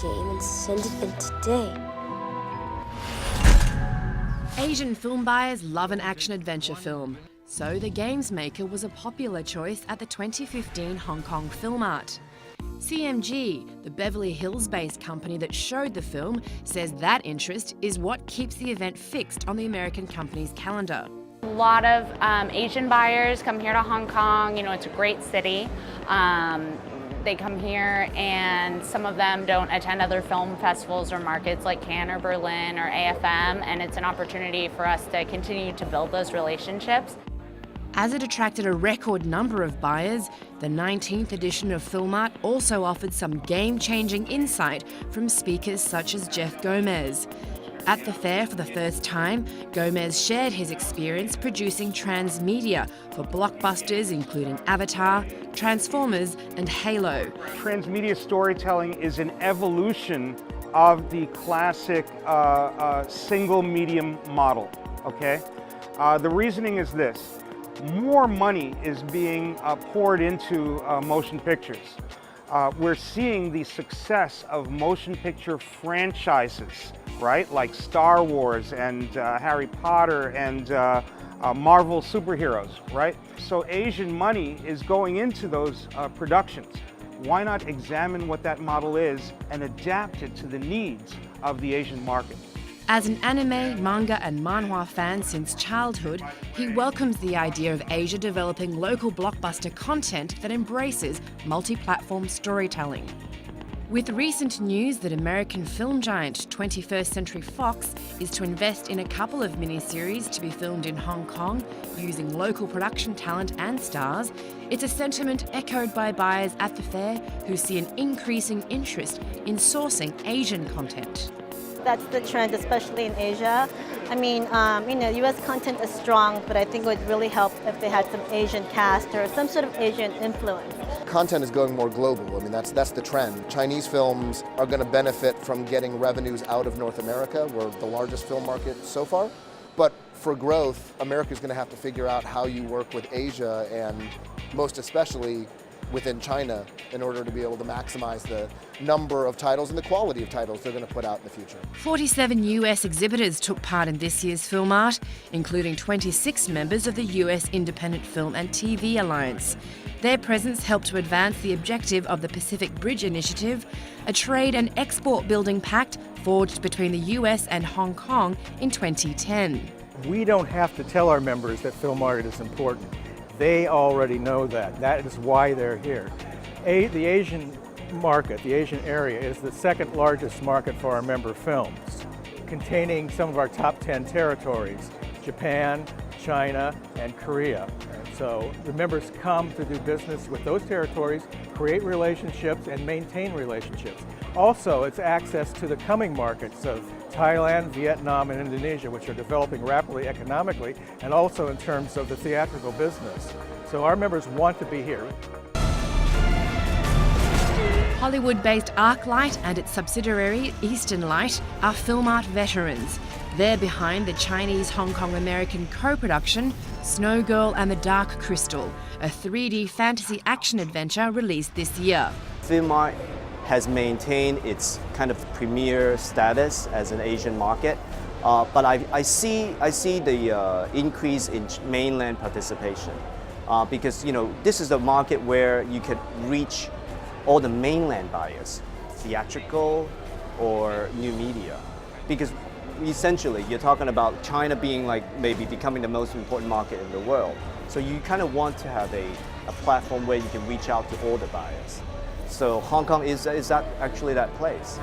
game and send it in today. Asian film buyers love an action-adventure film, so the games maker was a popular choice at the 2015 Hong Kong Filmart. CMG, the Beverly Hills-based company that showed the film, says that interest is what keeps the event fixed on the American company's calendar. A lot of Asian buyers come here to Hong Kong. You know, it's a great city. They come here, and some of them don't attend other film festivals or markets like Cannes or Berlin or AFM, and it's an opportunity for us to continue to build those relationships. As it attracted a record number of buyers, the 19th edition of Filmart also offered some game-changing insight from speakers such as Jeff Gomez. At the fair for the first time, Gomez shared his experience producing transmedia for blockbusters including Avatar, Transformers and Halo. Transmedia storytelling is an evolution of the classic single medium model, okay? The reasoning is this. More money is being poured into motion pictures. We're seeing the success of motion picture franchises, right? Like Star Wars and Harry Potter and Marvel superheroes, right? So Asian money is going into those productions. Why not examine what that model is and adapt it to the needs of the Asian market? As an anime, manga and manhwa fan since childhood, he welcomes the idea of Asia developing local blockbuster content that embraces multi-platform storytelling. With recent news that American film giant 21st Century Fox is to invest in a couple of miniseries to be filmed in Hong Kong using local production talent and stars, it's a sentiment echoed by buyers at the fair who see an increasing interest in sourcing Asian content. That's the trend, especially in Asia. I mean, US content is strong, but I think it would really help if they had some Asian cast or some sort of Asian influence. Content is going more global. I mean, that's the trend. Chinese films are going to benefit from getting revenues out of North America. We're the largest film market so far. But for growth, America's going to have to figure out how you work with Asia and most especially within China in order to be able to maximize the number of titles and the quality of titles they're going to put out in the future. 47 US exhibitors took part in this year's Filmart, including 26 members of the US Independent Film and TV Alliance. Their presence helped to advance the objective of the Pacific Bridge Initiative, a trade and export building pact forged between the US and Hong Kong in 2010. We don't have to tell our members that film art is important. They already know that. That is why they're here. The Asian market, the Asian area, is the second largest market for our member films, containing some of our top 10 territories, Japan, China, and Korea. And so the members come to do business with those territories, create relationships, and maintain relationships. Also, it's access to the coming markets of Thailand, Vietnam, and Indonesia, which are developing rapidly economically, and also in terms of the theatrical business. So our members want to be here. Hollywood-based Arclight and its subsidiary Eastern Light are Filmart veterans. They're behind the Chinese-Hong Kong-American co-production Snow Girl and the Dark Crystal, a 3D fantasy action-adventure released this year. Filmart has maintained its kind of premier status as an Asian market, but I see the increase in mainland participation because this is a market where you could reach all the mainland buyers, theatrical or new media, because essentially you're talking about China being like maybe becoming the most important market in the world. So you kind of want to have a platform where you can reach out to all the buyers. So Hong Kong is that actually that place.